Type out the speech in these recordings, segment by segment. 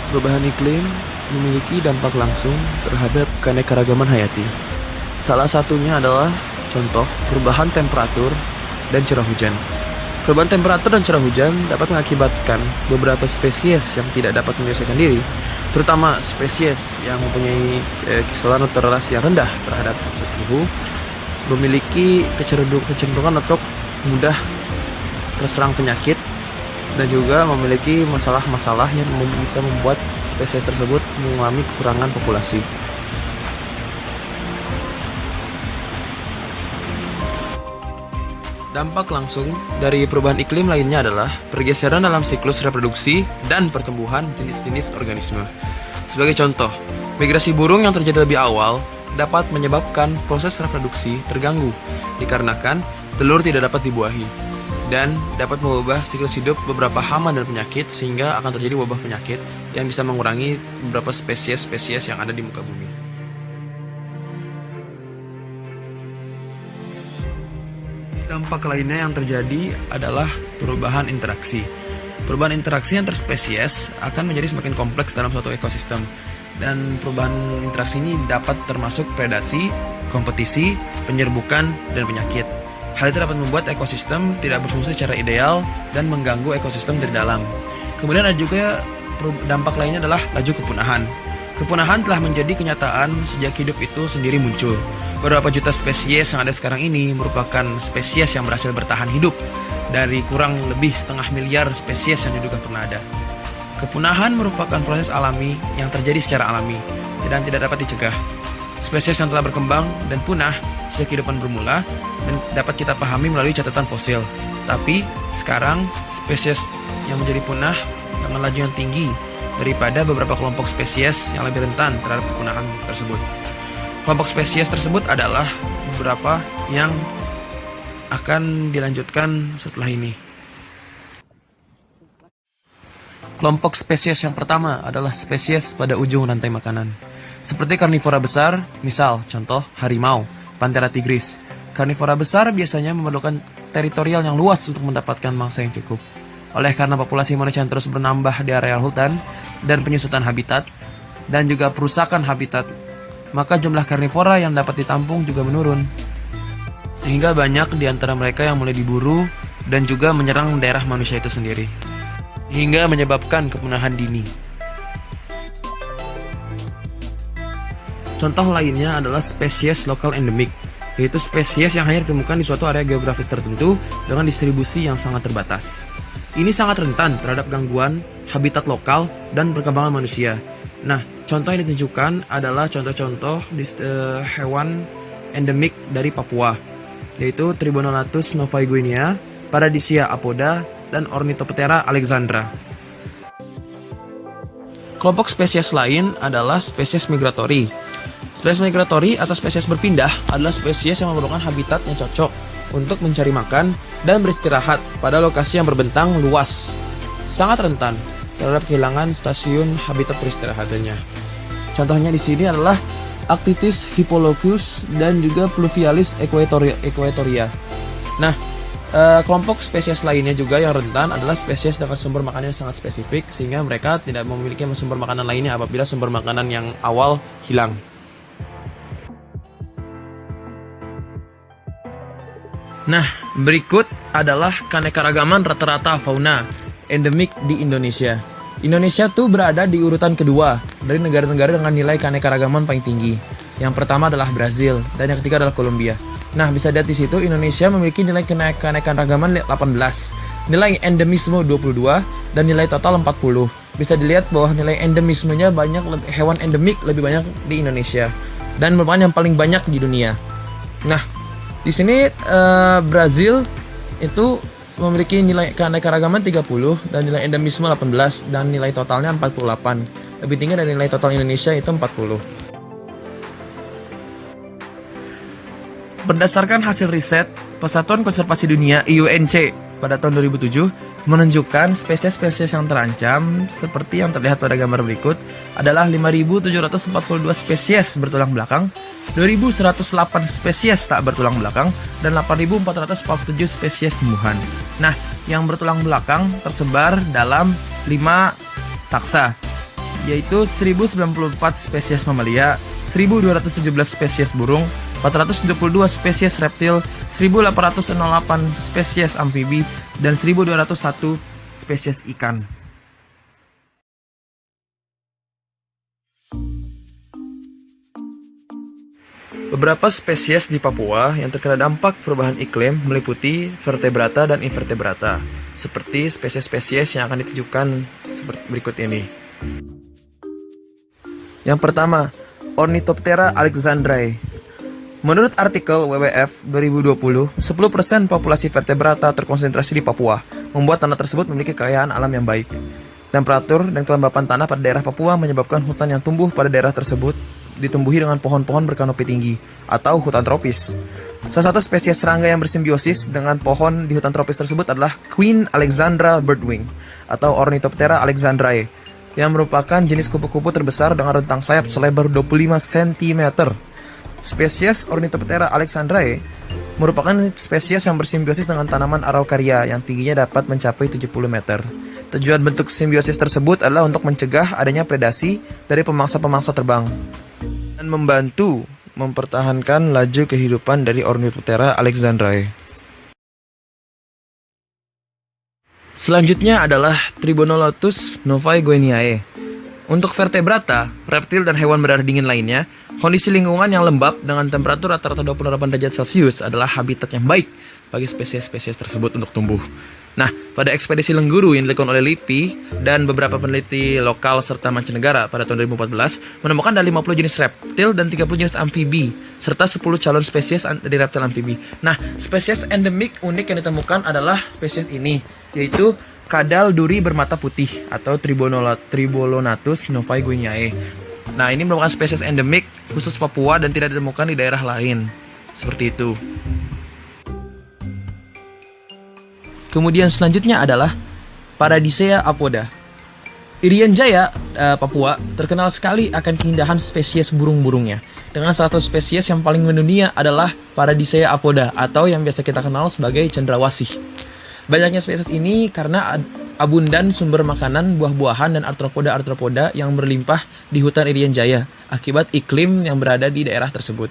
Perubahan iklim memiliki dampak langsung terhadap keanekaragaman hayati. Salah satunya adalah contoh perubahan temperatur dan curah hujan. Perubahan temperatur dan curah hujan dapat mengakibatkan beberapa spesies yang tidak dapat menyelesaikan diri, terutama spesies yang mempunyai kisaran toleransi yang rendah terhadap suhu, memiliki kecenderungan untuk mudah terserang penyakit dan juga memiliki masalah-masalah yang bisa membuat spesies tersebut mengalami kekurangan populasi. Dampak langsung dari perubahan iklim lainnya adalah pergeseran dalam siklus reproduksi dan pertumbuhan jenis-jenis organisme. Sebagai contoh, migrasi burung yang terjadi lebih awal dapat menyebabkan proses reproduksi terganggu dikarenakan telur tidak dapat dibuahi dan dapat mengubah siklus hidup beberapa hama dan penyakit sehingga akan terjadi wabah penyakit yang bisa mengurangi beberapa spesies-spesies yang ada di muka bumi. Dampak lainnya yang terjadi adalah perubahan interaksi. Perubahan interaksi antar spesies akan menjadi semakin kompleks dalam suatu ekosistem. Dan perubahan interaksi ini dapat termasuk predasi, kompetisi, penyerbukan, dan penyakit. Hal itu dapat membuat ekosistem tidak berfungsi secara ideal dan mengganggu ekosistem dari dalam. Kemudian ada juga dampak lainnya adalah laju kepunahan. Kepunahan telah menjadi kenyataan sejak hidup itu sendiri muncul. Beberapa juta spesies yang ada sekarang ini merupakan spesies yang berhasil bertahan hidup dari kurang lebih 0,5 miliar spesies yang diduga pernah ada. Kepunahan merupakan proses alami yang terjadi secara alami dan tidak dapat dicegah. Spesies yang telah berkembang dan punah sejak kehidupan bermula dan dapat kita pahami melalui catatan fosil. Tapi sekarang spesies yang menjadi punah dengan laju yang tinggi daripada beberapa kelompok spesies yang lebih rentan terhadap kepunahan tersebut. Kelompok spesies tersebut adalah beberapa yang akan dilanjutkan setelah ini. Kelompok spesies yang pertama adalah spesies pada ujung rantai makanan. Seperti karnivora besar, misal contoh harimau, Panthera tigris. Karnivora besar biasanya memerlukan teritorial yang luas untuk mendapatkan mangsa yang cukup. Oleh karena populasi manusia yang terus bertambah di area hutan dan penyusutan habitat dan juga perusakan habitat, maka jumlah karnivora yang dapat ditampung juga menurun. Sehingga banyak di antara mereka yang mulai diburu dan juga menyerang daerah manusia itu sendiri, hingga menyebabkan kepunahan dini. Contoh lainnya adalah spesies lokal endemik, yaitu spesies yang hanya ditemukan di suatu area geografis tertentu dengan distribusi yang sangat terbatas. Ini sangat rentan terhadap gangguan habitat lokal dan perkembangan manusia. Nah, contoh yang ditunjukkan adalah contoh-contoh hewan endemik dari Papua, yaitu Tribonolatus novaeguinea, Paradisia apoda, dan Ornithoptera alexandra. Kelompok spesies lain adalah spesies migratori. Spesies migratori atau spesies berpindah adalah spesies yang memerlukan habitat yang cocok untuk mencari makan dan beristirahat pada lokasi yang berbentang luas. Sangat rentan terhadap kehilangan stasiun habitat peristirahatannya. Contohnya di sini adalah Actitis hippolochus dan juga Pluvialis equatoria. Nah, kelompok spesies lainnya juga yang rentan adalah spesies dengan sumber makanan yang sangat spesifik sehingga mereka tidak memiliki sumber makanan lainnya apabila sumber makanan yang awal hilang. Nah, berikut adalah keanekaragaman rata-rata fauna endemik di Indonesia. Indonesia tuh berada di urutan kedua dari negara-negara dengan nilai keanekaragaman paling tinggi. Yang pertama adalah Brazil dan yang ketiga adalah Kolombia. Nah, bisa lihat di situ Indonesia memiliki nilai keanekaragaman 18, nilai endemisme 22 dan nilai total 40. Bisa dilihat bahwa nilai endemismenya banyak, hewan endemik lebih banyak di Indonesia dan merupakan yang paling banyak di dunia. Nah, di sini Brazil itu memiliki nilai keanekaragaman 30 dan nilai endemisme 18 dan nilai totalnya 48. Lebih tinggi dari nilai total Indonesia itu 40. Berdasarkan hasil riset Persatuan Konservasi Dunia IUNC pada tahun 2007 menunjukkan spesies-spesies yang terancam seperti yang terlihat pada gambar berikut adalah 5.742 spesies bertulang belakang, 2.108 spesies tak bertulang belakang, dan 8.447 spesies tumbuhan. Nah, yang bertulang belakang tersebar dalam 5 taksa, yaitu 1094 spesies mamalia, 1217 spesies burung, 422 spesies reptil, 1808 spesies amfibi, dan 1201 spesies ikan. Beberapa spesies di Papua yang terkena dampak perubahan iklim meliputi vertebrata dan invertebrata, seperti spesies-spesies yang akan ditujukan seperti berikut ini. Yang pertama, Ornithoptera alexandrae. Menurut artikel WWF 2020, 10% populasi vertebrata terkonsentrasi di Papua, membuat tanah tersebut memiliki kekayaan alam yang baik. Temperatur dan kelembapan tanah pada daerah Papua menyebabkan hutan yang tumbuh pada daerah tersebut ditumbuhi dengan pohon-pohon berkanopi tinggi atau hutan tropis. Salah satu spesies serangga yang bersimbiosis dengan pohon di hutan tropis tersebut adalah Queen Alexandra birdwing atau Ornithoptera alexandrae, yang merupakan jenis kupu-kupu terbesar dengan rentang sayap selebar 25 cm. Spesies Ornithoptera alexandrae merupakan spesies yang bersimbiosis dengan tanaman Araucaria yang tingginya dapat mencapai 70 meter. Tujuan bentuk simbiosis tersebut adalah untuk mencegah adanya predasi dari pemangsa-pemangsa terbang dan membantu mempertahankan laju kehidupan dari Ornithoptera alexandrae. Selanjutnya adalah Tribonolotus novae guineae. Untuk vertebrata, reptil dan hewan berdarah dingin lainnya, kondisi lingkungan yang lembab dengan temperatur rata-rata 28 derajat Celcius adalah habitat yang baik bagi spesies-spesies tersebut untuk tumbuh. Nah, pada ekspedisi Lengguru yang dilakukan oleh LIPI dan beberapa peneliti lokal serta mancanegara pada tahun 2014 menemukan ada 50 jenis reptil dan 30 jenis amfibi serta 10 calon spesies dari reptil amfibi. Nah, spesies endemik unik yang ditemukan adalah spesies ini, yaitu kadal duri bermata putih atau Tribolonatus novae guineae. Nah, ini merupakan spesies endemik khusus Papua dan tidak ditemukan di daerah lain. Seperti itu. Kemudian selanjutnya adalah Paradisea apoda. Irian Jaya, Papua, terkenal sekali akan keindahan spesies burung-burungnya. Dengan salah satu spesies yang paling mendunia adalah Paradisea apoda atau yang biasa kita kenal sebagai cendrawasih. Banyaknya spesies ini karena abundan sumber makanan, buah-buahan, dan arthropoda yang berlimpah di hutan Irian Jaya akibat iklim yang berada di daerah tersebut.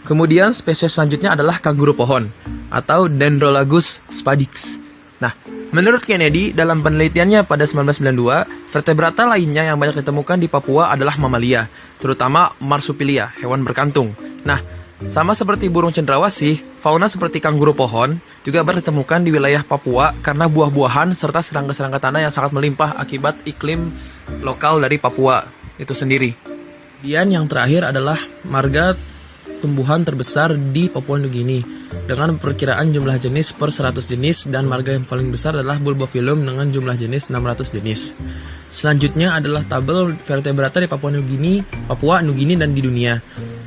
Kemudian spesies selanjutnya adalah kanguru pohon atau Dendrolagus spadix. Nah, menurut Kennedy dalam penelitiannya pada 1992, vertebrata lainnya yang banyak ditemukan di Papua adalah mamalia, terutama marsupilia, hewan berkantung. Nah, sama seperti burung cendrawasih, fauna seperti kanguru pohon juga banyak ditemukan di wilayah Papua karena buah-buahan serta serangga-serangga tanah yang sangat melimpah akibat iklim lokal dari Papua itu sendiri. Dan yang terakhir adalah marga tumbuhan terbesar di Papua Nugini dengan perkiraan jumlah jenis per 100 jenis, dan marga yang paling besar adalah Bulbophyllum dengan jumlah jenis 600 jenis. Selanjutnya adalah tabel vertebrata di Papua Nugini dan di dunia.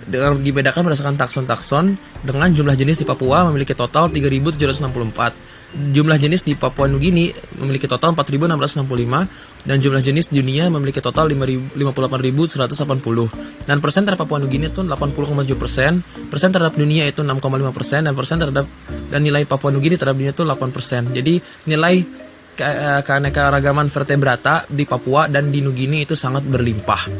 Dengan dibedakan berdasarkan takson-takson, dengan jumlah jenis di Papua memiliki total 3.764. Jumlah jenis di Papua Nugini memiliki total 4.665, dan jumlah jenis di dunia memiliki total 58.180. Dan persen terhadap Papua Nugini itu 80,7%, persen terhadap dunia itu 6,5%, dan nilai Papua Nugini terhadap dunia itu 8%. Jadi nilai keanekaragaman vertebrata di Papua dan di Nugini itu sangat berlimpah.